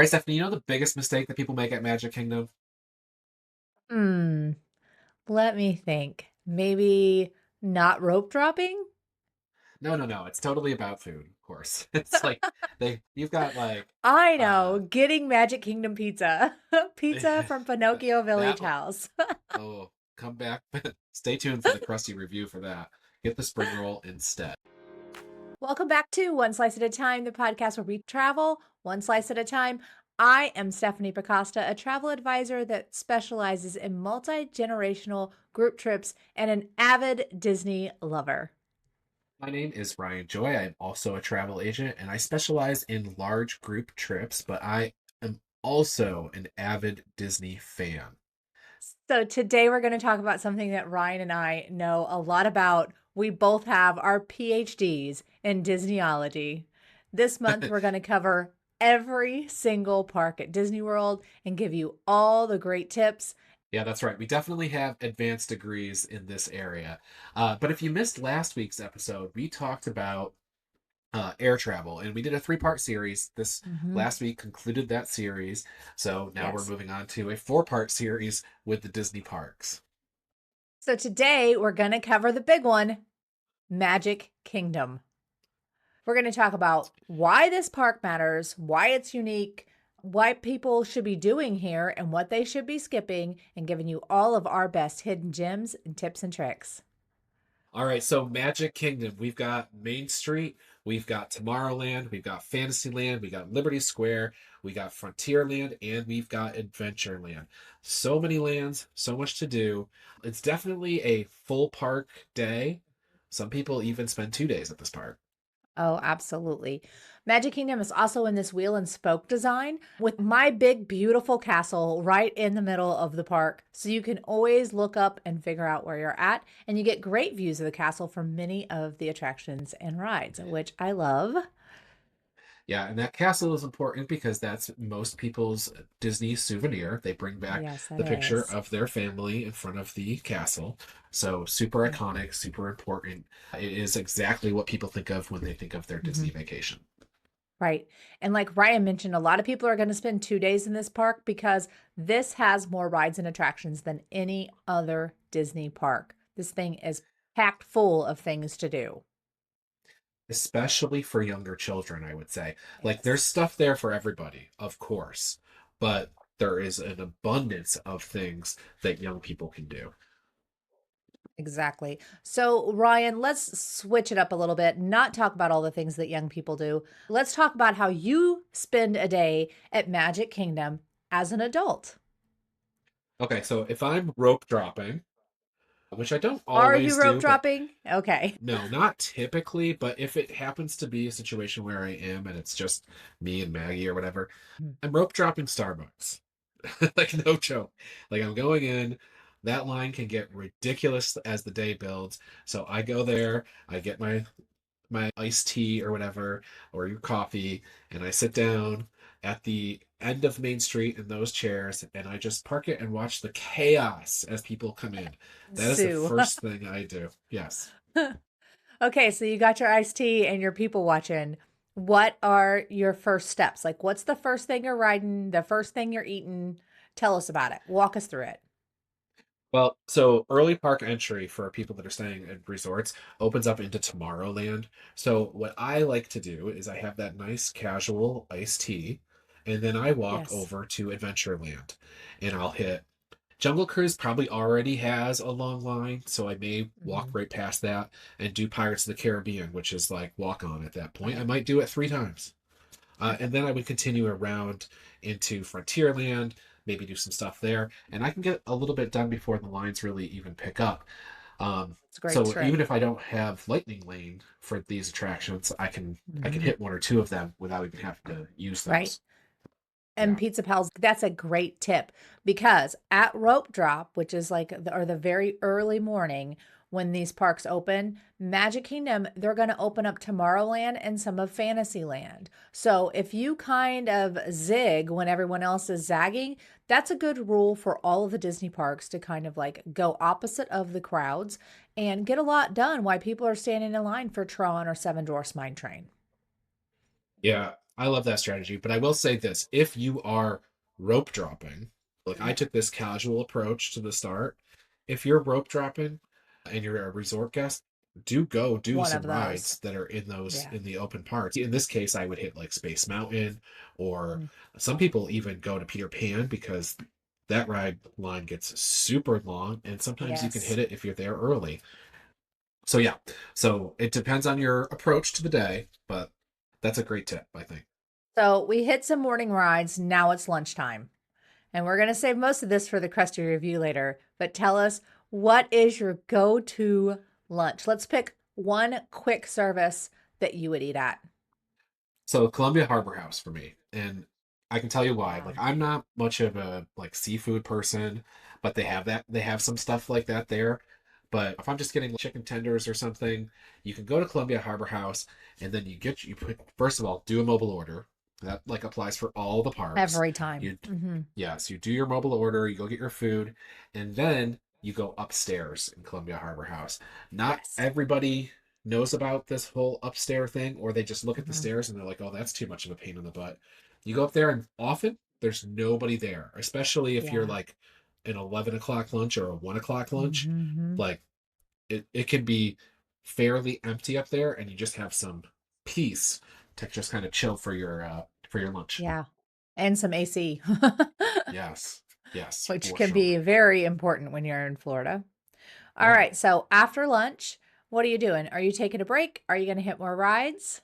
right, Stephanie, you know the biggest mistake that people make at Magic Kingdom? Hmm, let me think. Maybe not rope dropping? No, no, no. It's totally about food, of course. It's like you've got like I uh know, getting Magic Kingdom pizza. Pizza from Pinocchio Village that House. oh, come back. Stay tuned for the Crusty review for that. Get the spring roll instead. Welcome back to One Slice at a Time, the podcast where we travel one slice at a time. I am Stephanie Pakosta, a travel advisor that specializes in multi-generational group trips and an avid Disney lover. My name is Ryan Joy. I'm also a travel agent and I specialize in large group trips, but I am also an avid Disney fan. So today we're going to talk about something that Ryan and I know a lot about. We both have our PhDs in Disneyology. This month we're going to cover every single park at Disney World and give you all the great tips. Yeah, that's right. We definitely have advanced degrees in this area. But if you missed last week's episode, we talked about air travel, and we did a three-part series. This Mhm. last week concluded that series. So now we're Yes. moving on to a four-part series with the Disney parks. So today we're going to cover the big one, Magic Kingdom. We're going to talk about why this park matters, why it's unique, what people should be doing here, and what they should be skipping, and giving you all of our best hidden gems and tips and tricks. All right, so Magic Kingdom, we've got Main Street, we've got Tomorrowland, we've got Fantasyland, we got Liberty Square, we got Frontierland, and we've got Adventureland. So many lands, so much to do. It's definitely a full park day. Some people even spend 2 days at this park. Oh, absolutely. Magic Kingdom is also in this wheel and spoke design with my big, beautiful castle right in the middle of the park. So you can always look up and figure out where you're at. And you get great views of the castle from many of the attractions and rides, which I love. Yeah, and that castle is important because that's most people's Disney souvenir. They bring back Yes, that the picture is. of their family in front of the castle. So super Yeah. iconic, super important. It is exactly what people think of when they think of their Disney Mhm. vacation. Right. And like Ryan mentioned, a lot of people are going to spend 2 days in this park because this has more rides and attractions than any other Disney park. This thing is packed full of things to do. Especially for younger children, I would say. Like there's Yes. stuff there for everybody, of course, but there is an abundance of things that young people can do. Exactly. So, Ryan, let's switch it up a little bit, not talk about all the things that young people do. Let's talk about how you spend a day at Magic Kingdom as an adult. Okay, so if I'm rope dropping, which I don't Are you always rope do, but dropping? Okay. no, not typically, but if it happens to be a situation where I am and it's just me and Maggie or whatever, Mm. I'm rope dropping Starbucks. Like, no joke. Like, I'm going in, that line can get ridiculous as the day builds. So I go there, I get my iced tea or whatever, or your coffee, and I sit down at the end of Main Street in those chairs, and I just park it and watch the chaos as people come in. That is the Sue. first thing I do. Yes. Okay, so you got your iced tea and your people watching. What are your first steps? Like, what's the first thing you're riding, the first thing you're eating? Tell us about it. Walk us through it. Well, so early park entry for people that are staying at resorts opens up into Tomorrowland. So what I like to do is I have that nice casual iced tea, and then I walk Yes. over to Adventureland, and I'll hit Jungle Cruise probably already has a long line, so I may walk Mhm. right past that and do Pirates of the Caribbean, which is like walk on at that point. I Right. might do it 3 times. And then I would continue around into Frontierland, maybe do some stuff there, and I can get a little bit done before the lines really even pick up. It's a great So even trick. if I don't have Lightning Lane for these attractions, I can Mhm. hit one or two of them without even having to use Right. those. And Yeah. Pizza Pals, that's a great tip because at rope drop, which is like the very early morning when these parks open, Magic Kingdom, they're going to open up Tomorrowland and some of Fantasyland. So if you kind of zig when everyone else is zagging, that's a good rule for all of the Disney parks to kind of like go opposite of the crowds and get a lot done while people are standing in line for Tron or Seven Dwarfs Mine Train. Yeah, I love that strategy, but I will say this: if you are rope dropping, like I Mhm. took this casual approach to the start. If you're rope dropping and you're a resort guest, do go do One some of those. rides that are in those Yeah. in the open parts. In this case, I would hit like Space Mountain, or Mm. some people even go to Peter Pan because that ride line gets super long, and sometimes you can Yes. hit it if you're there early. So yeah, so it depends on your approach to the day, but that's a great tip, I think. So we hit some morning rides. Now it's lunchtime. And we're going to save most of this for the Crusty review later. But tell us, what is your go to lunch? Let's pick one quick service that you would eat at. So Columbia Harbor House for me, and I can tell you why. Yeah. Like I'm not much of a like seafood person, but they have some stuff like that there. But if I'm just getting chicken tenders or something, you can go to Columbia Harbor House and then you put first of all do a mobile order. That like applies for all the parks. Every time. You Hmm. yes, you do your mobile order, you go get your food, and then you go upstairs in Columbia Harbor House. Not Yes. everybody knows about this whole upstairs thing, or they just look at the Hmm. stairs and they're like, oh, that's too much of a pain in the butt. You go up there, and often there's nobody there, especially if you're Yeah. like an 11 o'clock lunch or a 1 o'clock lunch. Hmm. Like it can be fairly empty up there, and you just have some peace to just kind of chill for your lunch. Yeah. And some AC, Yes, yes, which for can be sure. very important when you're in Florida. All Yeah. right. So after lunch, what are you doing? Are you taking a break? Are you going to hit more rides?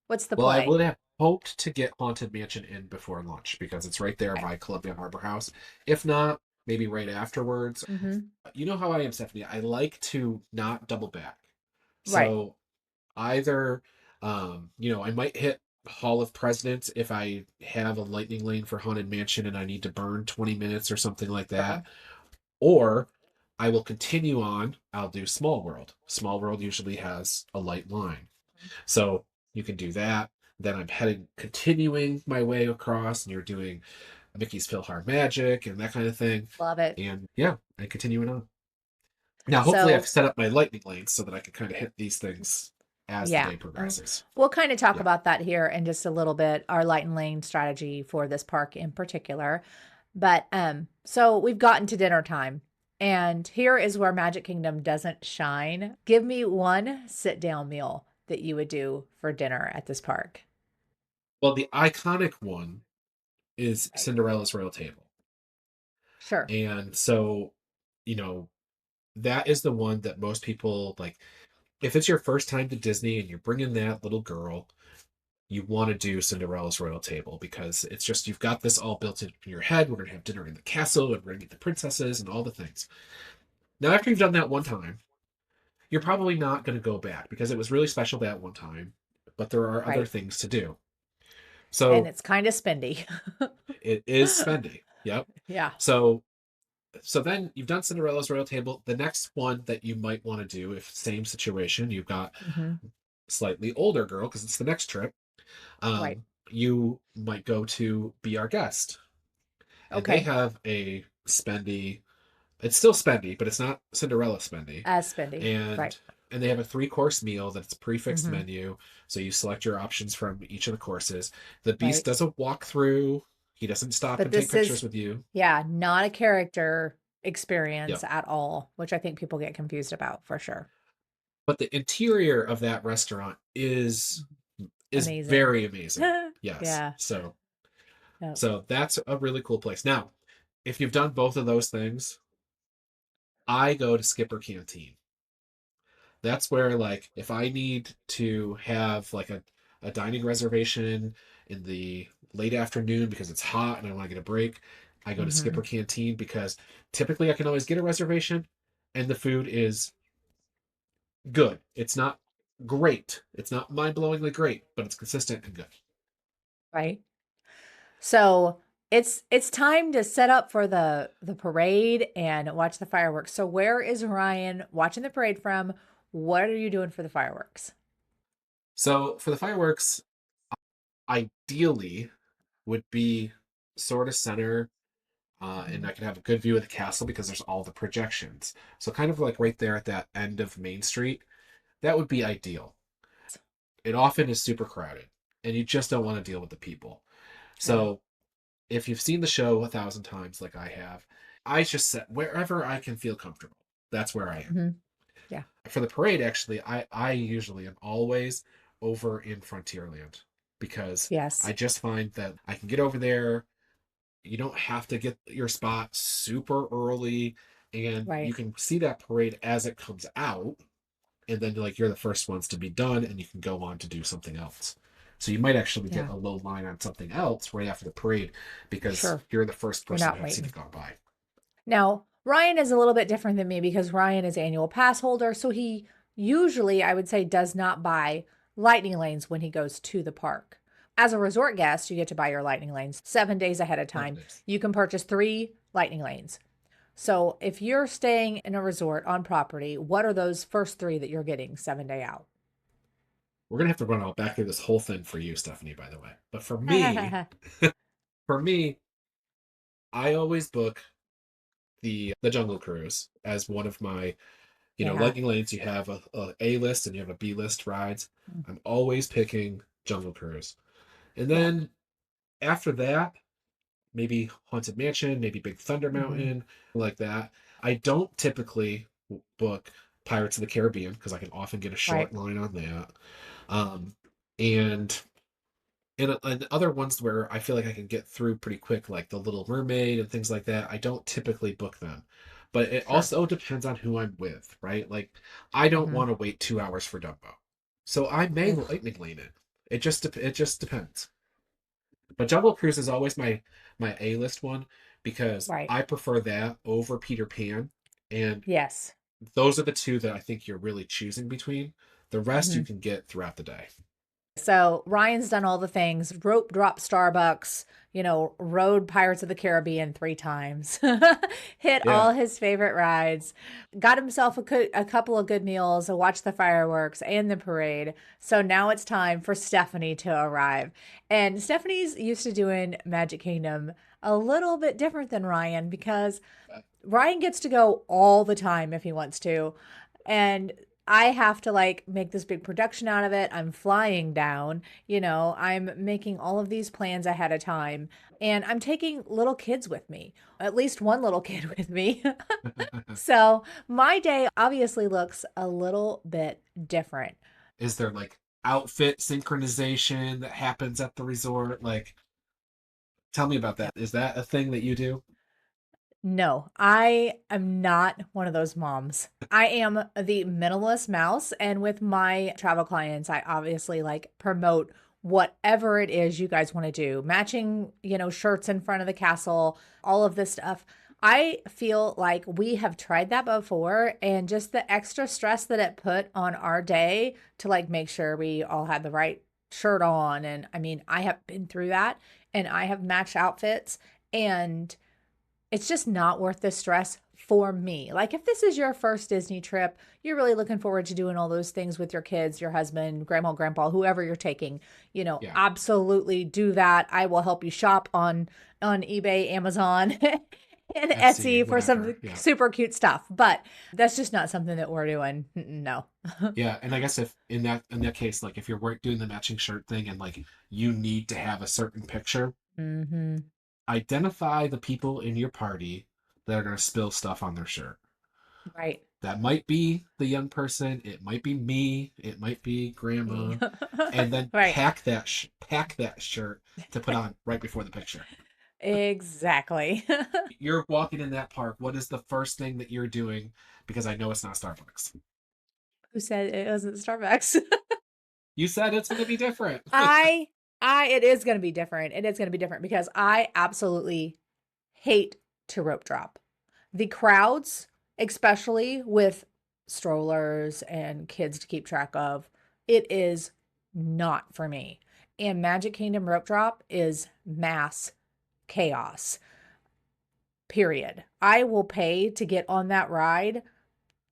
What's the Well, I play? would have hoped to get Haunted Mansion in before lunch because it's right there Okay. by Columbia Harbor House. If not, maybe right afterwards. Hmm. You know how I am, Stephanie. I like to not double back. Right. So either, I might hit Hall of Presidents if I have a lightning lane for Haunted Mansion and I need to burn 20 minutes or something like that. Sure. Or I will continue on. I'll do Small World. Small World usually has a light line. So you can do that. Then I'm continuing my way across, and you're doing Mickey's PhilHar Magic and that kind of thing. Love it. And yeah, and continuing on. Now, hopefully, I've So, set up my lightning lanes so that I can kind of hit these things as the yeah, day progresses. we'll kind of talk Yeah. about that here in just a little bit, our light and lane strategy for this park in particular. But so we've gotten to dinner time, and here is where Magic Kingdom doesn't shine. Give me one sit down meal that you would do for dinner at this park. Well, the iconic one is Right. Cinderella's Royal Table. Sure. And so, you know, that is the one that most people like. If it's your first time to Disney and you're bringing that little girl, you want to do Cinderella's Royal Table because it's just you've got this all built in your head. We're gonna have dinner in the castle and we're gonna meet the princesses and all the things. Now, after you've done that one time, you're probably not gonna go back because it was really special that one time, but there are other Right. things to do. And So it's kind of spendy. it is spendy. Yep. Yeah. So then you've done Cinderella's Royal Table. The next one that you might want to do, if same situation, you've got Hmm. slightly older girl because it's the next trip. Right. You might go to Be Our Guest, and they Okay. have a spendy. It's still spendy, but it's not Cinderella spendy. As spendy. Right. And they have a three-course meal that's a prefixed Hmm. menu, so you select your options from each of the courses. The Beast Right. does a walkthrough. He doesn't stop But and take this pictures is, with you. yeah, not a character experience Yep. at all, which I think people get confused about for sure. But the interior of that restaurant Mhm. is Amazing. very amazing. Yes. Yeah. So Yep. that's a really cool place. Now, if you've done both of those things, I go to Skipper Canteen. That's where like if I need to have like a dining reservation in the late afternoon because it's hot and I want to get a break, I go to Skipper Hmm. Canteen because typically I can always get a reservation and the food is good. It's not great. It's not mind-blowingly great, but it's consistent and good. Right. So it's time to set up for the parade and watch the fireworks. So where is Ryan watching the parade from? What are you doing for the fireworks? So for the fireworks, ideally would be sort of center, and Mhm. I can have a good view of the castle because there's all the projections. So kind of like right there at that end of Main Street, that would be ideal. It often is super crowded. and you just don't want to deal with the people. Yeah. So if you've seen the show 1,000 times like I have, I just set wherever I can feel comfortable. That's where I am. Hmm. Yeah. For the parade, actually, I usually am always over in Frontierland because I Yes. just find that I can get over there. You don't have to get your spot super early, and you Right. can see that parade as it comes out, and then like you're the first ones to be done, and you can go on to do something else. So you might actually get Yeah. a low line on something else right after the parade because Sure. you're the first You're person to not have seen it waiting. gone by. Now, Ryan is a little bit different than me because Ryan is annual pass holder, so he usually, I would say, does not buy lightning lanes when he goes to the park. As a resort guest, you get to buy your lightning lanes 7 days ahead of Oh, time. nice. You can purchase 3 lightning lanes. So if you're staying in a resort on property, what are those first 3 that you're getting 7 day out? We're gonna have to run all back through this whole thing for you, Stephanie, by the way. But for me, I always book the Jungle Cruise as one of my, Yeah. lightning lanes. You have a list and you have a B list rides. Mm. I'm always picking Jungle Cruise. And Yeah. then after that, maybe Haunted Mansion, maybe Big Thunder Hmm. Mountain, like that. I don't typically book Pirates of the Caribbean because I can often get a short Right. line on that. Um, and and other ones where I feel like I can get through pretty quick, like The Little Mermaid and things like that, I don't typically book them. But it Sure. also depends on who I'm with, right? Like, I don't Hmm. want to wait 2 hours for Dumbo, so I may Oof. lightning lane it. It just depends. But Jungle Cruise is always my A list one because Right. I prefer that over Peter Pan, and Yes. those are the two that I think you're really choosing between. The rest you Hmm. can get throughout the day. So Ryan's done all the things, rope drop Starbucks, rode Pirates of the Caribbean 3 times, hit Yeah. all his favorite rides, got himself a couple of good meals, watched the fireworks and the parade. So now it's time for Stephanie to arrive. And Stephanie's used to doing Magic Kingdom a little bit different than Ryan because Ryan gets to go all the time if he wants to. And I have to like make this big production out of it. I'm flying down, I'm making all of these plans ahead of time. And I'm taking little kids with me, at least one little kid with me. So my day obviously looks a little bit different. Is there like outfit synchronization that happens at the resort? Like, tell me about that. Is that a thing that you do? No, I am not one of those moms. I am the minimalist mouse. And with my travel clients, I obviously like promote whatever it is you guys want to do. Matching, shirts in front of the castle, all of this stuff. I feel like we have tried that before and just the extra stress that it put on our day to like make sure we all had the right shirt on. And I mean, I have been through that and I have matched outfits and it's just not worth the stress for me. Like, if this is your first Disney trip, you're really looking forward to doing all those things with your kids, your husband, grandma, grandpa, whoever you're taking, Yeah. absolutely do that. I will help you shop on eBay, Amazon, and Etsy, Etsy for some whatever. Yeah. super cute stuff. But that's just not something that we're doing. No. Yeah. And I guess if in that case, like if you're doing the matching shirt thing and like you need to have a certain picture, Hmm. identify the people in your party that are gonna spill stuff on their shirt. Right. That might be the young person, it might be me, it might be Me. grandma, and then Right. pack that shirt to put on right before the picture. Exactly. You're walking in that park. What is the first thing that you're doing? Because I know it's not Starbucks. Who said it wasn't Starbucks? You said it's going to be different. I it is gonna be different. It is gonna be different because I absolutely hate to rope drop. The crowds, especially with strollers and kids to keep track of, it is not for me. And Magic Kingdom rope drop is mass chaos. Period. I will pay to get on that ride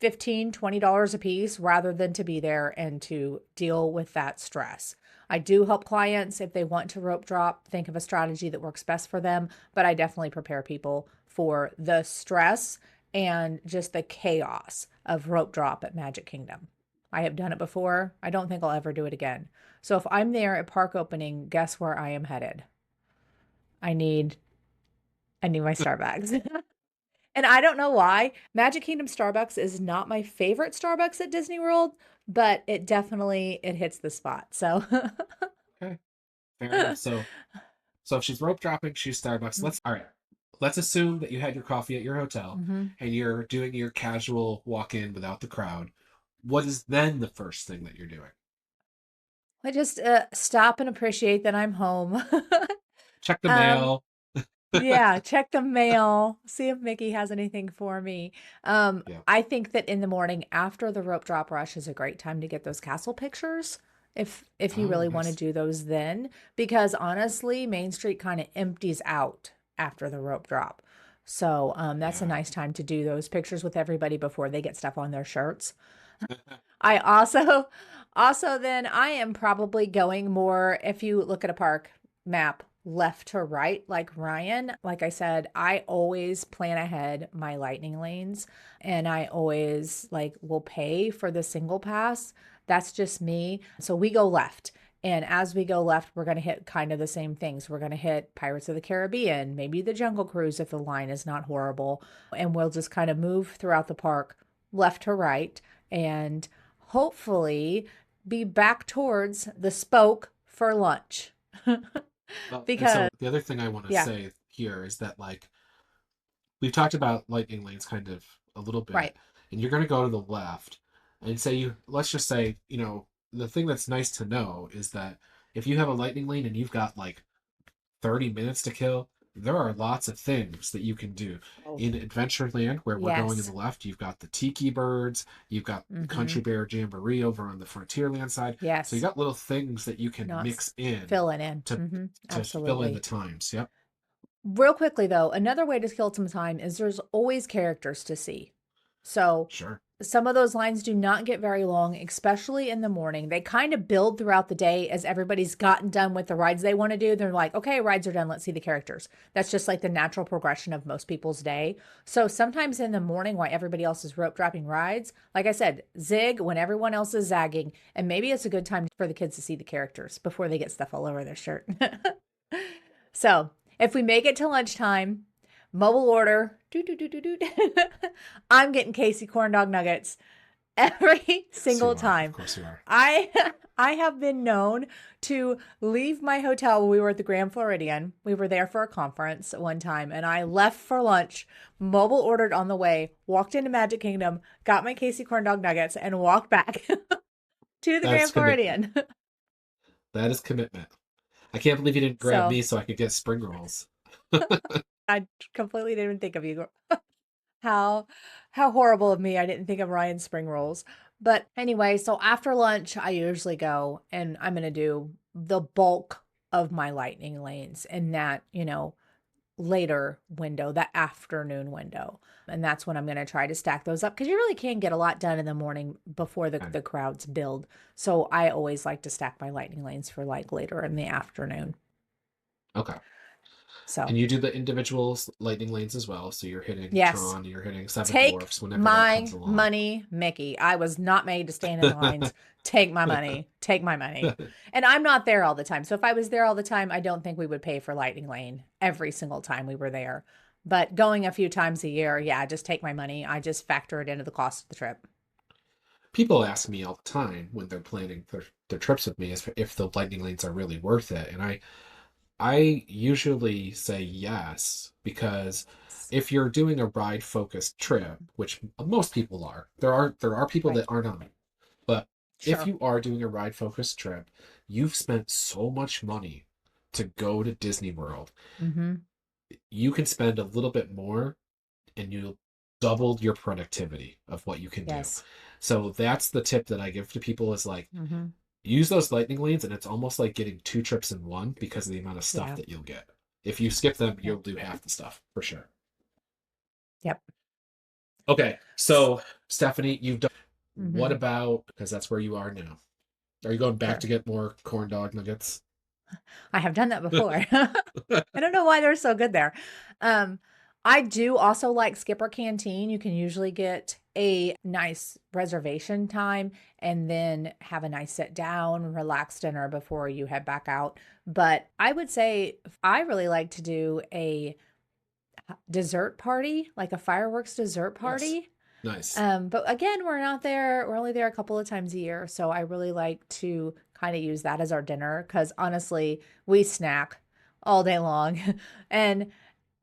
15, $20 a piece rather than to be there and to deal with that stress. I do help clients if they want to rope drop, think of a strategy that works best for them, but I definitely prepare people for the stress and just the chaos of rope drop at Magic Kingdom. I have done it before. I don't think I'll ever do it again. So if I'm there at park opening, guess where I am headed? I need I need my Starbucks. And I don't know why. Magic Kingdom Starbucks is not my favorite Starbucks at Disney World, but it definitely it hits the spot. So Okay, fair enough. So if she's rope dropping, she's Starbucks. Let's all right. Let's assume that you had your coffee at your hotel Mhm. and you're doing your casual walk in without the crowd. What is then the first thing that you're doing? I just stop and appreciate that I'm home. Check the um, mail. yeah, check the mail, see if Mickey has anything for me. Yeah. I think that in the morning after the rope drop rush is a great time to get those castle pictures. If you Oh, really want to nice. do those then, because honestly, Main Street kind of empties out after the rope drop. So that's a Yeah. nice time to do those pictures with everybody before they get stuff on their shirts. I also also then I am probably going more if you look at a park map left to right like Ryan. Like I said, I always plan ahead my lightning lanes and I always like will pay for the single pass. That's just me. So we go left. And as we go left, we're going to hit kind of the same things. We're going to hit Pirates of the Caribbean, maybe the Jungle Cruise if the line is not horrible. And we'll just kind of move throughout the park left to right. And hopefully be back towards the spoke for lunch. Well, and Because, so the other thing I want to yeah, say here is that like we've talked about lightning lanes kind of a little bit, right. and you're going to go to the left and say you let's just say, the thing that's nice to know is that if you have a lightning lane and you've got like 30 minutes to kill, there are lots of things that you can do. Oh, In Adventureland, where we're going in the yes. left, you've got the Tiki Birds, you've got Mm-hmm. Country Bear Jamboree over on the Frontierland side. So you Yes. got little things that you can Not mix in filling in. to Mm-hmm. to fill in the Absolutely. times. Yep. Real quickly though, another way to kill some time is there's always characters to see. So Sure. some of those lines do not get very long, especially in the morning. They kind of build throughout the day as everybody's gotten done with the rides they want to do. They're like, okay, rides are done. Let's see the characters. That's just like the natural progression of most people's day. So sometimes in the morning, while everybody else is rope dropping rides, like I said, zig when everyone else is zagging. And maybe it's a good time for the kids to see the characters before they get stuff all over their shirt. So if we make it to lunchtime, mobile order, I'm getting Casey corn dog nuggets every Yes, single you are. Of time. course you are. I I have been known to leave my hotel when we were at the Grand Floridian. We were there for a conference one time and I left for lunch, mobile ordered on the way, walked into Magic Kingdom, got my Casey corn dog nuggets and walked back to the That's Grand commitment. Floridian. That is commitment. I can't believe you didn't grab So, me so I could get spring rolls. I completely didn't even think of you. How how horrible of me. I didn't think of Ryan's spring rolls. But anyway, so after lunch, I usually go and I'm going to do the bulk of my lightning lanes in that, later window, that afternoon window. And that's when I'm going to try to stack those up because you really can get a lot done in the morning before Okay. the crowds build. So I always like to stack my lightning lanes for like later in the afternoon. Okay. So, And you do the individuals lightning lanes as well. So you're hitting yes. Tron, you're hitting Seven Take Dwarfs whenever that comes my along. money, Mickey. I was not made to stand in lines. Take my money. Take my money. And I'm not there all the time. So if I was there all the time, I don't think we would pay for Lightning Lane every single time we were there. But going a few times a year, yeah, just take my money. I just factor it into the cost of the trip. People ask me all the time when they're planning their trips with me if the lightning lanes are really worth it. And I usually say yes, because if you're doing a ride focused trip, which most people are, there are people Right. that are not. But if Sure. you are doing a ride focused trip, you've spent so much money to go to Disney World. Mm-hmm. You can spend a little bit more and you'll double your productivity of what you can do. Yes. So that's the tip that I give to people is like Mm-hmm. use those lightning lanes and it's almost like getting two trips in one because of the amount of stuff Yeah. that you'll get. If you skip them, Yep. you'll do half the stuff for sure. Yep. Okay, so Stephanie, you've done. What Mm-hmm. about because that's where you are now? Are you going back Sure. to get more corn dog nuggets? I have done that before. I don't know why they're so good there. Um, I do also like Skipper Canteen. You can usually get a nice reservation time and then have a nice sit down, relaxed dinner before you head back out. But I would say I really like to do a dessert party, like a fireworks dessert Yes. party. Nice. But again, we're not there. We're only there a couple of times a year. So I really like to kind of use that as our dinner because honestly, we snack all day long. And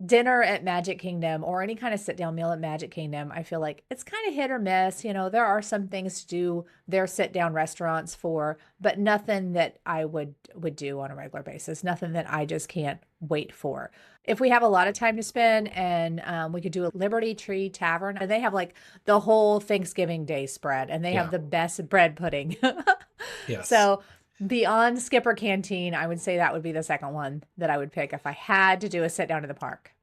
dinner at Magic Kingdom or any kind of sit down meal at Magic Kingdom, I feel like it's kind of hit or miss. You know, there are some things to do their sit down restaurants for, but nothing that I would do on a regular basis. Nothing that I just can't wait for. If we have a lot of time to spend and we could do a Liberty Tree Tavern, and they have like the whole Thanksgiving Day spread, and they have Yeah. the best bread pudding. Yes. So beyond Skipper Canteen, I would say that would be the second one that I would pick if I had to do a sit down in the park.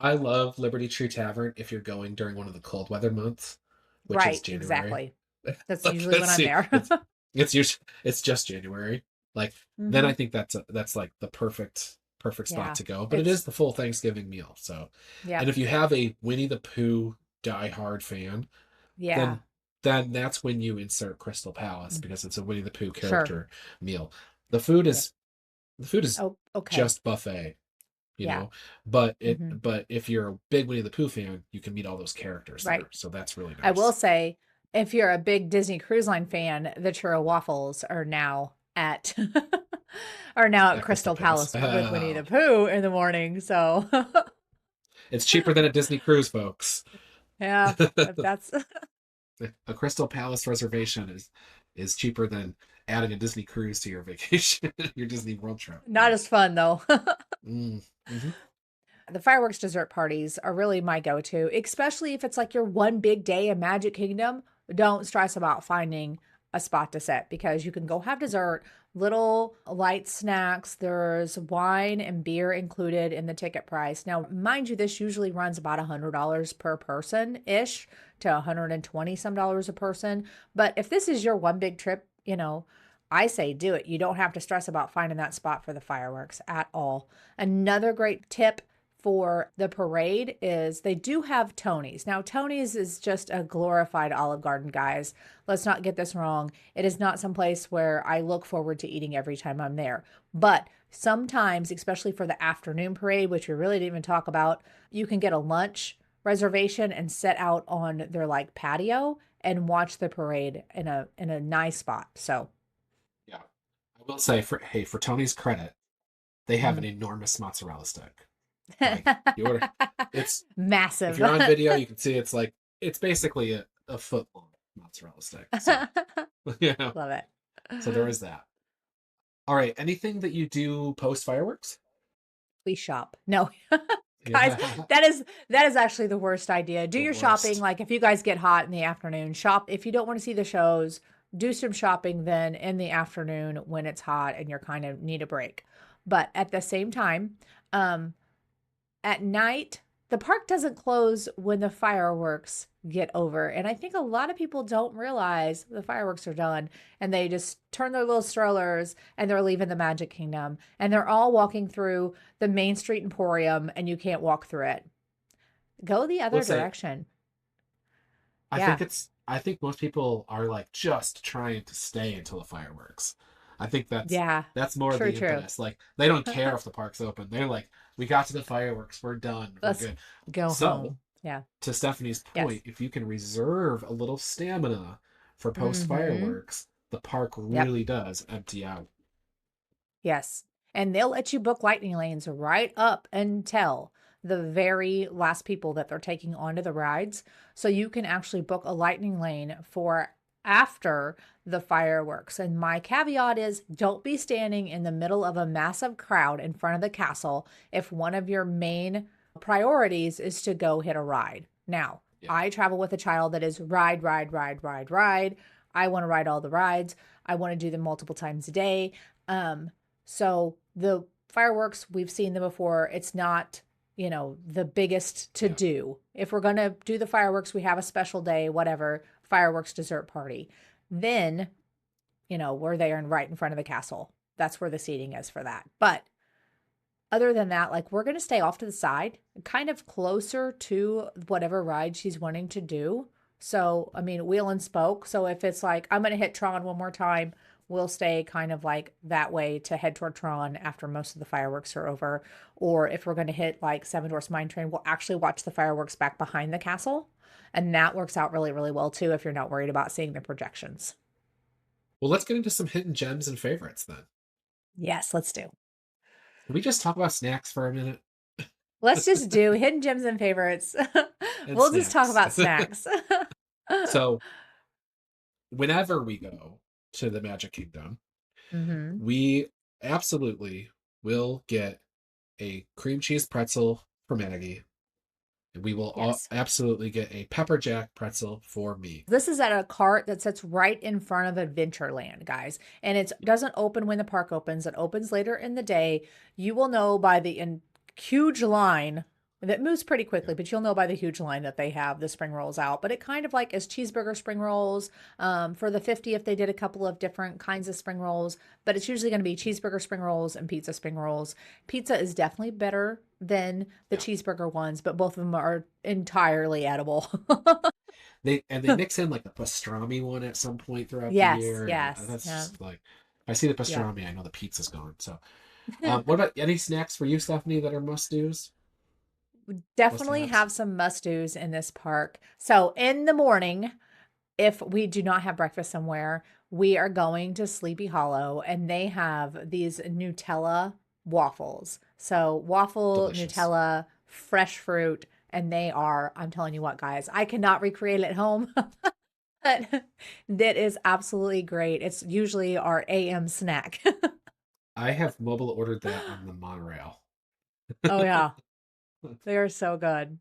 I love Liberty Tree Tavern if you're going during one of the cold weather months, which is Right, January. exactly. That's Like usually when let's I'm see, there. it's usually it's just January. Like then I Mhm. think that's like the perfect spot Yeah. to go. But it It's is the full Thanksgiving meal. So, and yep. if you have a Winnie the Pooh diehard fan, Yeah. then that's when you insert Crystal Palace Mm. because it's a Winnie the Pooh Sure. character meal. The food Yep. is the food is Oh, okay. just buffet, Yeah. Mhm. but if you're a big Winnie the Pooh fan, you can meet all those characters Right. there. So that's really I will nice. say, if you're a big Disney Cruise Line fan, the churro waffles are now at are now at At Crystal Crystal Palace. Palace with Winnie the Pooh in the morning. So It's cheaper than a Disney cruise, folks. yeah, if that's A Crystal Palace reservation is cheaper than adding a Disney cruise to your vacation, your Disney World trip. not as fun though. Mm, hmm. The fireworks dessert parties are really my go-to, especially if it's like your one big day in Magic Kingdom. Don't stress about finding a spot to sit because you can go have dessert, little light snacks. There's wine and beer included in the ticket price. Now, mind you, this usually runs about $100 per person ish to 120 some dollars a person. But if this is your one big trip, I say do it. You don't have to stress about finding that spot for the fireworks at all. Another great tip for the parade is they do have Tony's. Now, Tony's is just a glorified Olive Garden, guys. Let's not get this wrong. It is not some place where I look forward to eating every time I'm there. But sometimes, especially for the afternoon parade, which we really didn't even talk about, you can get a lunch reservation and sit out on their like patio and watch the parade in a nice spot. So, Yeah. I will say for Tony's credit, they have an mm. enormous mozzarella stick. Like you order it's if Massive. you're on video, you can see it's basically a foot long mozzarella stick. So yeah. Love it. So there is that. All right. Anything that you do post fireworks? We shop. No. Guys, Yeah. that is actually the worst idea. Do The your shopping worst. like if you guys get hot in the afternoon, shop if you don't want to see the shows, do some shopping then in the afternoon when it's hot and you're kind of need a break. But at the same time, um at night, the park doesn't close when the fireworks get over. And I think a lot of people don't realize the fireworks are done and they just turn their little strollers and they're leaving the Magic Kingdom and they're all walking through the Main Street Emporium and you can't walk through it. Go the We'll other say direction. I Yeah. think I think most people are like just trying to stay until the fireworks. I think Yeah. that's more True, the true. impetus. Like they don't care if the park's open. They're like, we got to the fireworks, we're done, we're Let's good. go So, home. Yeah. to Stephanie's Yes. point, if you can reserve a little stamina for post Mhm. fireworks, the park Yep. really does empty out. Yes. And they'll let you book lightning lanes right up until the very last people that they're taking onto the rides. So you can actually book a lightning lane for after the fireworks. And my caveat is don't be standing in the middle of a massive crowd in front of the castle if one of your main priorities is to go hit a ride. Now, Yeah. I travel with a child that is ride, ride, ride, ride, ride. I want to ride all the rides. I want to do them multiple times a day. Um, so the fireworks, we've seen them before. It's not, the biggest to Yeah. do. If we're going to do the fireworks, we have a special day, whatever, fireworks dessert party. Then, we're there and right in front of the castle. That's where the seating is for that. But other than that, like we're going to stay off to the side, kind of closer to whatever ride she's wanting to do. So, I mean, wheel and spoke. So if it's like, I'm going to hit Tron one more time, we'll stay kind of like that way to head toward Tron after most of the fireworks are over. Or if we're going to hit like Seven Dwarfs Mine Train, we'll actually watch the fireworks back behind the castle. And that works out really, really well too if you're not worried about seeing the projections. Well, let's get into some hidden gems and favorites then. Yes, let's do. Can we just talk about snacks for a minute? Let's just do hidden gems and favorites. And We'll just talk snacks. about snacks. So, whenever we go to the Magic Kingdom, Hmm. we absolutely will get a cream cheese pretzel for Maggie. And we will Yes. absolutely get a pepper jack pretzel for me. This is at a cart that sits right in front of Adventureland, guys. And it doesn't open when the park opens. It opens later in the day. You will know by the huge line that moves pretty Yeah. quickly, but you'll know by the huge line that they have the spring rolls out. But it kind of like is cheeseburger spring rolls. For the 50, if they did a couple of different kinds of spring rolls, but it's usually going to be cheeseburger spring rolls and pizza spring rolls. Pizza is definitely better than the Yeah. cheeseburger ones, but both of them are entirely edible. They mix in like the pastrami one at some point throughout the Yes, year, and yes, that's yeah, just like if I see the yeah. pastrami, I know the pizza's gone. So, what about any snacks for you, Stephanie, that are must dos, must Definitely haves? have some must-dos in this park. So in the morning, if we do not have breakfast somewhere, we are going to Sleepy Hollow and they have these Nutella waffles. So waffle, Delicious. Nutella, fresh fruit, and they are, I'm telling you what, guys, I cannot recreate it at home. But that is absolutely great. It's usually our AM snack. I have mobile ordered that on the monorail. Oh yeah, they are so good.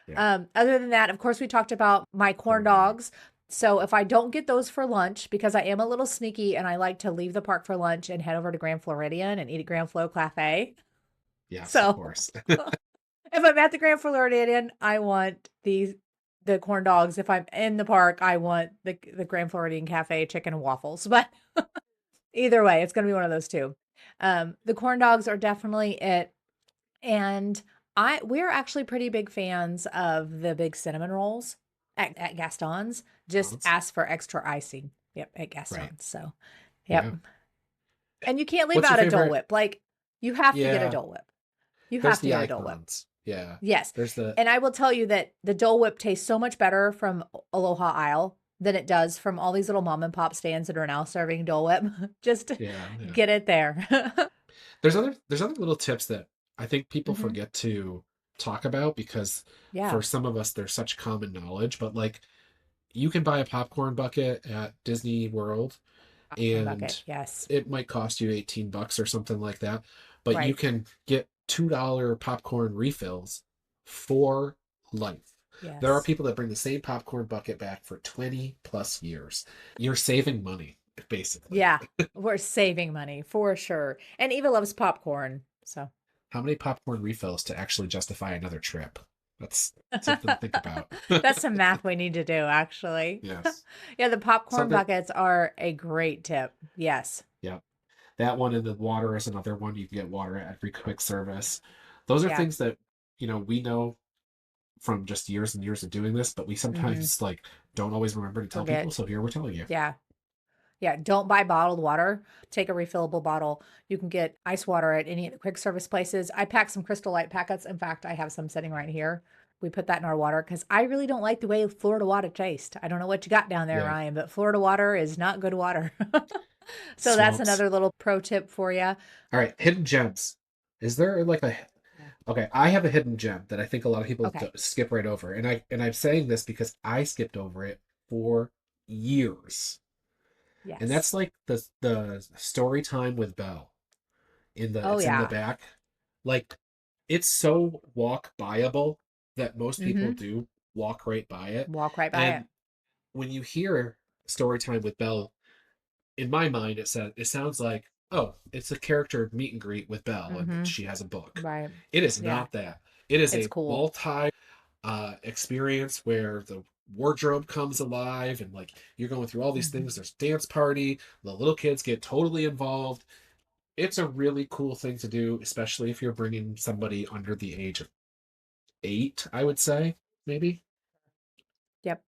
Yeah, Other than that, of course, we talked about my corn corn dog. dogs. So if I don't get those for lunch, because I am a little sneaky and I like to leave the park for lunch and head over to Grand Floridian and eat at Grand Flo Cafe. Yes, of So course. if I'm at the Grand Floridian, I want the corn dogs. If I'm in the park, I want the Grand Floridian Cafe chicken and waffles. But either way, it's going to be one of those two. The corn dogs are definitely it. And we're actually pretty big fans of the big cinnamon rolls at Gaston's. Just Sounds ask for extra icing. Yep, at right. Gaston's. So, yep. Yeah. And you can't leave What's your out a Dole favorite? Whip. Like you have to get a Yeah, Dole Whip. You there's have to the get a Dole Whip. icons. Yeah, Yes. there's the And I will tell you that the Dole Whip tastes so much better from Aloha Isle than it does from all these little mom and pop stands that are now serving Dole Whip. Just yeah, yeah. get it there. There's other little tips that I think people Hmm. forget to talk about because Yeah. for some of us they're such common knowledge, but like you can buy a popcorn bucket at Disney World Popcorn bucket. and Yes. it might cost you 18 bucks or something like that, but you Right. can get $2 popcorn refills for life. There are Yes. people that bring the same popcorn bucket back for 20 plus years. You're saving money, basically. Yeah, we're saving money for sure. And Eva loves popcorn. So How many popcorn refills to actually justify another trip? That's something to think about. that's some math we need to do, actually. Yes. Yeah, the popcorn Something, buckets are a great tip. Yes. yeah. That one and the water is another one. You can get water at every quick service. Those are Yeah. things that, we know from just years and years of doing this, but we Hmm. sometimes like don't always remember to tell people. Forget. So here we're telling you. Yeah. Yeah. Don't buy bottled water. Take a refillable bottle. You can get ice water at any of the quick service places. I pack some Crystal Light packets. In fact, I have some sitting right here. We put that in our water because I really don't like the way Florida water tastes. I don't know what you got down there, Yeah. Ryan, but Florida water is not good water. So that's Swamps. another little pro tip for you. All right. Hidden gems. Is there like a Yeah. okay, I have a hidden gem that I think a lot of people Okay. skip right over, and I'm saying this because I skipped over it for years, and Yes. that's like the story time with Belle Oh it's in the yeah. back, like it's so walk buyable that most people Mm-hmm. do walk right by it, Walk right by it. and when you hear story time with Belle, in my mind it sounds like, oh, it's a character meet and greet with Belle and Mm-hmm. she has a book. Right. It is Yeah. not that. It is It's a cool. multi experience where the wardrobe comes alive and like you're going through all these Mm-hmm. things. There's dance party, the little kids get totally involved. It's a really cool thing to do, especially if you're bringing somebody under the age of 8, I would say, maybe. Yep.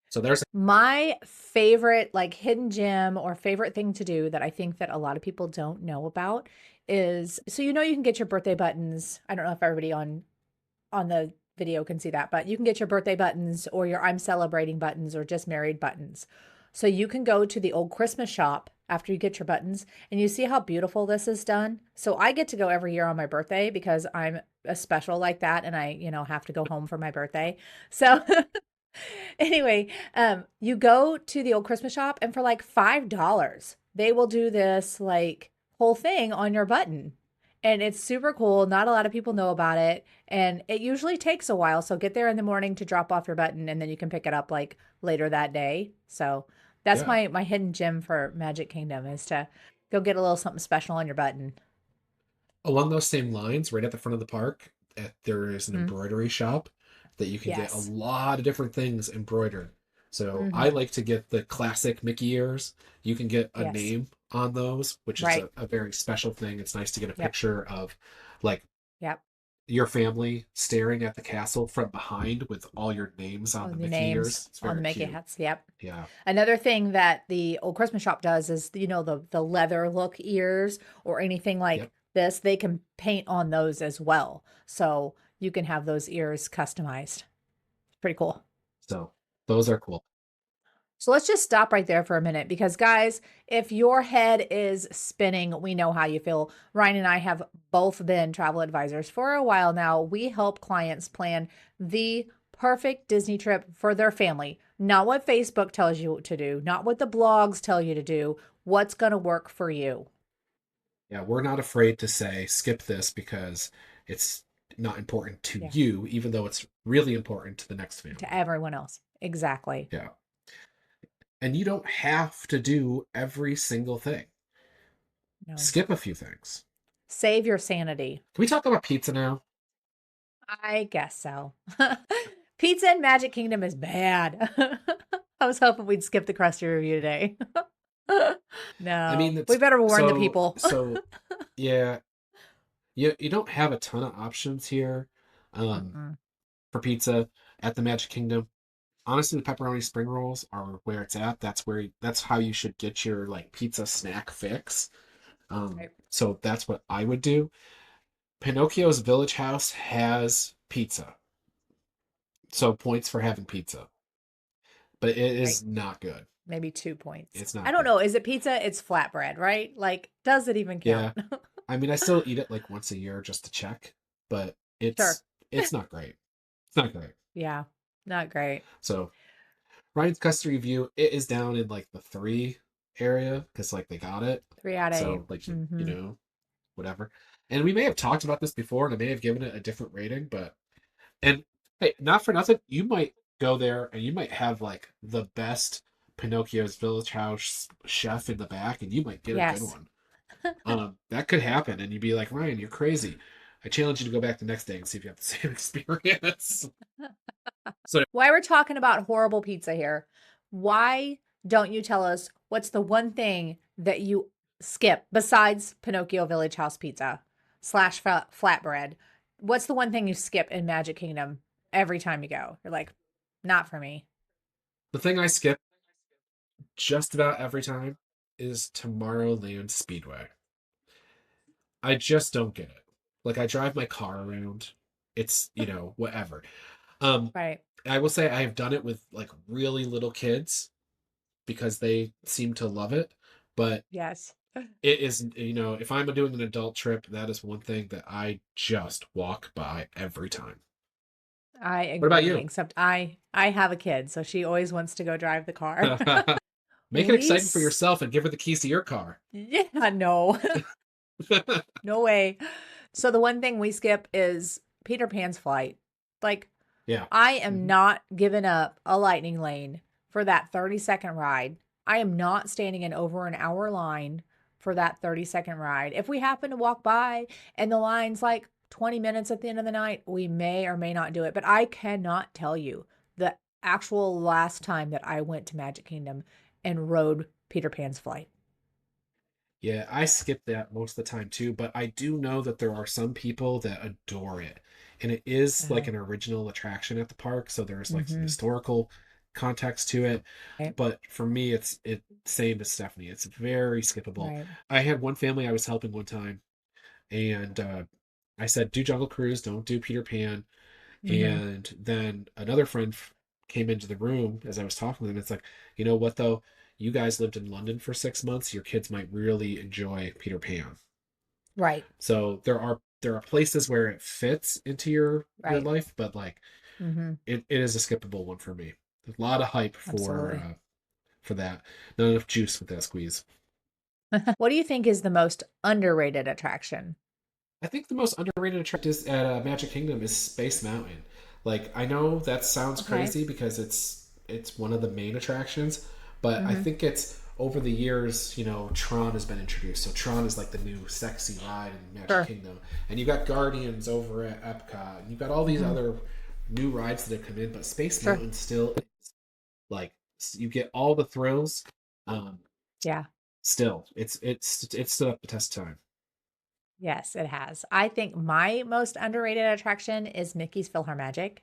So there's My favorite, like, hidden gem or favorite thing to do that I think that a lot of people don't know about is so you can get your birthday buttons. I don't know if everybody on the video can see that, but you can get your birthday buttons or your I'm celebrating buttons or just married buttons. So you can go to the old Christmas shop after you get your buttons and you see how beautiful this is done. So I get to go every year on my birthday because I'm a special like that and I have to go home for my birthday. So anyway, you go to the old Christmas shop and for like $5, they will do this like whole thing on your button. And it's super cool. Not a lot of people know about it. And it usually takes a while. So get there in the morning to drop off your button and then you can pick it up like later that day. So that's yeah. my hidden gem for Magic Kingdom is to go get a little something special on your button. Along those same lines, right at the front of the park, there is an Hmm. embroidery shop that you can get a Yes. lot of different things embroidered. So I Hmm. like to get the classic Mickey ears. You can get a Yes. name on those, which is Right. a very special thing. It's nice to get a Yep. picture of like Yep. your family staring at the castle from behind with all your names on Oh, the the Mickey names ears. It's on the very Mickey cute. hats. Yep. Yeah. Another thing that the old Christmas shop does is, the leather look ears or anything like Yep. this, they can paint on those as well. So you can have those ears customized. Pretty cool. So those are cool. So let's just stop right there for a minute because, guys, if your head is spinning, we know how you feel. Ryan and I have both been travel advisors for a while now. We help clients plan the perfect Disney trip for their family, not what Facebook tells you to do, not what the blogs tell you to do, what's going to work for you. Yeah, we're not afraid to say skip this because it's not important to Yeah, you, even though it's really important to the next to family. everyone else. Exactly. Yeah. And you don't have to do every single thing. No. Skip a few things. Save your sanity. Can we talk about pizza now? I guess so. Pizza in Magic Kingdom is bad. I was hoping we'd skip the Crusty review today. I mean, No, we it's better warn the so people. so yeah, you don't have a ton of options here Mm-mm. for pizza at the Magic Kingdom. Honestly, the pepperoni spring rolls are where it's at. That's how you should get your like pizza snack fix. Right, So that's what I would do. Pinocchio's Village House has pizza, so points for having pizza, but it right. is not good. Maybe 2 points. It's I not don't good. know. Is it pizza? It's flatbread, right? Like, does it even count? Yeah, I mean, I still eat it like once a year just to check, but Sure. it's not great. It's not great. Yeah, not great. So Ryan's custody review, it is down in like the three area because like they got it. 3 out of 8. So like Mm-hmm. whatever. And we may have talked about this before, and I may have given it a different rating, but and hey, not for nothing, you might go there and you might have like the best Pinocchio's Village House chef in the back, and you might get a good Yes. one. That could happen, and you'd be like, Ryan, you're crazy. I challenge you to go back the next day and see if you have the same experience. So Why we're talking about horrible pizza here, why don't you tell us what's the one thing that you skip besides Pinocchio Village House Pizza slash flatbread? What's the one thing you skip in Magic Kingdom every time you go? You're like, not for me. the thing I skip just about every time is Tomorrowland Speedway. I just don't get it. Like I drive my car around. It's, whatever. Um Right. I will say I have done it with like really little kids because they seem to love it, but Yes. it is, if I'm doing an adult trip, that is one thing that I just walk by every time. I What about agree, you? except I have a kid, so she always wants to go drive the car. Make it We exciting for s- yourself and give her the keys to your car. yeah, no. No way. So the one thing we skip is Peter Pan's flight. Like, Yeah. I am Hmm. not giving up a lightning lane for that 30-second ride. I am not standing in over an hour line for that 30-second ride. If we happen to walk by and the line's like 20 minutes at the end of the night, we may or may not do it. But I cannot tell you the actual last time that I went to Magic Kingdom and rode Peter Pan's flight. Yeah, I skip that most of the time too, but I do know that there are some people that adore it. And it is like Oh, an original attraction at the park, so there's like some mm-hmm. historical context to it. Right. But for me, it's same as Stephanie. It's very skippable. Right. I had one family I was helping one time, and I said, "Do Jungle Cruise, don't do Peter Pan." Mm-hmm. And then another friend came into the room as I was talking to them. It's like, you know what though? You guys lived in London for 6 months. Your kids might really enjoy Peter Pan. Right. So there are places where it fits into your Right. life, but like Mm-hmm. it is a skippable one for me. A lot of hype Absolutely. for that. Not enough juice with that squeeze. What do you think is the most underrated attraction? I think the most underrated attraction is at Magic Kingdom is Space Mountain. Like I know that sounds Okay. crazy because it's one of the main attractions, but I Mm-hmm. think it's over the years, Tron has been introduced. So Tron is like the new sexy ride in Magic Sure. Kingdom, and you got Guardians over at Epcot, and you got all these Mm-hmm. other new rides that have come in. But Space Sure. Mountain still like you get all the thrills. Um, Yeah. Still, it's stood up the test of time. Yes, it has. I think my most underrated attraction is Mickey's PhilharMagic. It's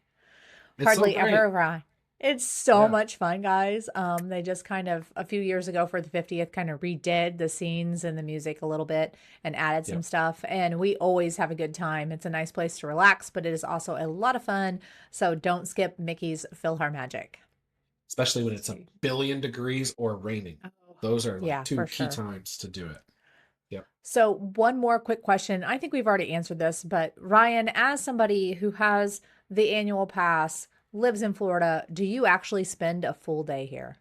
so Hardly ever great. arrive. It's so Yeah, much fun, guys. They just kind of a few years ago for the 50th kind of redid the scenes and the music a little bit and added yeah. some stuff. And we always have a good time. It's a nice place to relax, but it is also a lot of fun. So don't skip Mickey's PhilharMagic. Especially when it's a billion degrees or raining. Oh, Those are like yeah, two for key sure. times to do it. Yep. So, one more quick question. I think we've already answered this, but Ryan, as somebody who has the annual pass, lives in Florida, do you actually spend a full day here?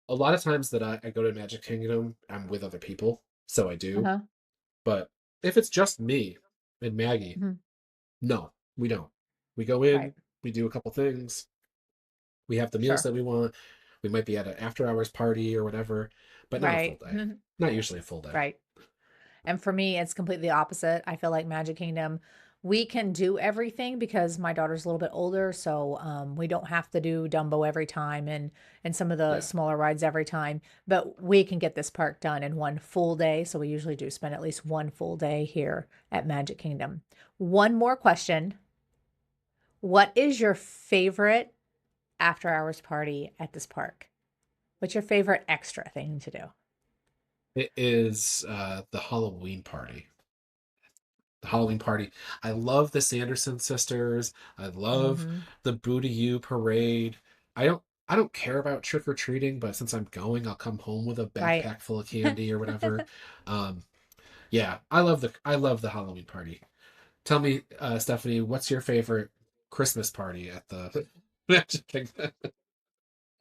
A lot of times that I go to Magic Kingdom, I'm with other people, so I do. Uh-huh. But if it's just me and Maggie, Mhm. no, we don't. We go Right. in, we do a couple things, we have the meals Sure. that we want. We might be at an after hours party or whatever, but not a full Right. day. Not usually a full day. Right. And for me, it's completely opposite. I feel like Magic Kingdom, we can do everything because my daughter's a little bit older, so we don't have to do Dumbo every time and some of the Yeah. smaller rides every time. But we can get this park done in one full day, so we usually do spend at least one full day here at Magic Kingdom. One more question: what is your favorite after hours party at this park? What's your favorite extra thing to do? It is the Halloween party. The Halloween party. I love the Sanderson sisters. I love Mm-hmm. the Boo to You parade. I don't care about trick or treating, but since I'm going, I'll come home with a Right. backpack full of candy or whatever. Um, yeah, I love the Halloween party. Tell me, Stephanie, what's your favorite Christmas party at the Magic Kingdom?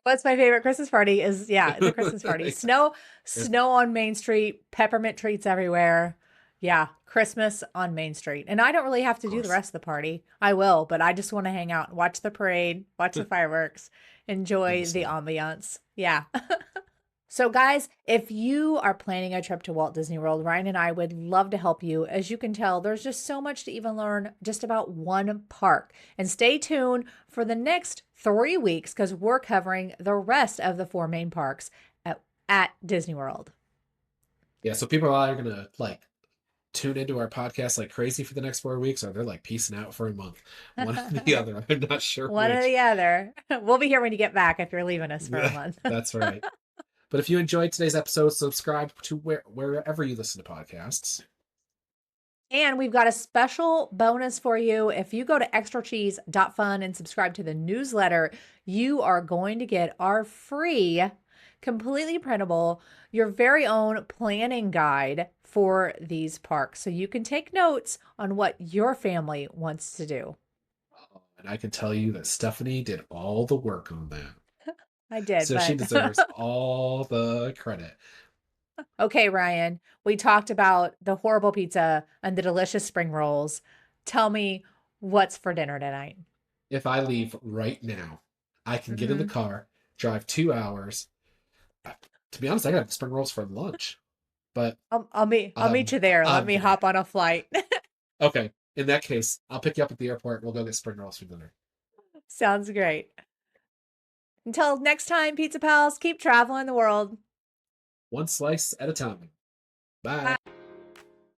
What's my favorite Christmas party is, yeah, the Christmas party. Snow, Yes, snow on Main Street, peppermint treats everywhere. Yeah, Christmas on Main Street. And I don't really have of to do the course. rest of the party. I will, but I just want to hang out, watch the parade, watch the fireworks, That'd be enjoy the sweet. ambiance. Yeah. So, guys, if you are planning a trip to Walt Disney World, Ryan and I would love to help you. As you can tell, there's just so much to even learn just about one park. And stay tuned for the next 3 weeks because we're covering the rest of the four main parks at Disney World. Yeah, so people are gonna like tune into our podcast like crazy for the next 4 weeks, or they're like peacing out for a month. One or the other. I'm not sure One or which. the other. We'll be here when you get back if you're leaving us for a Yeah, month. that's right. But if you enjoyed today's episode, subscribe to wherever you listen to podcasts. And we've got a special bonus for you. If you go to extracheese.fun and subscribe to the newsletter, you are going to get our free, completely printable, your very own planning guide for these parks. So you can take notes on what your family wants to do. And I can tell you that Stephanie did all the work on that. I did, So she but deserves all the credit. okay, Ryan, we talked about the horrible pizza and the delicious spring rolls. Tell me what's for dinner tonight. If I leave right now, I can get in the Hmm. car, drive 2 hours. To be honest, I got spring rolls for lunch. But I'll meet you there. Let I'm me there. hop on a flight. Okay. In that case, I'll pick you up at the airport. We'll go get spring rolls for dinner. Sounds great. Until next time, Pizza Pals, keep traveling the world. One slice at a time. Bye. Bye.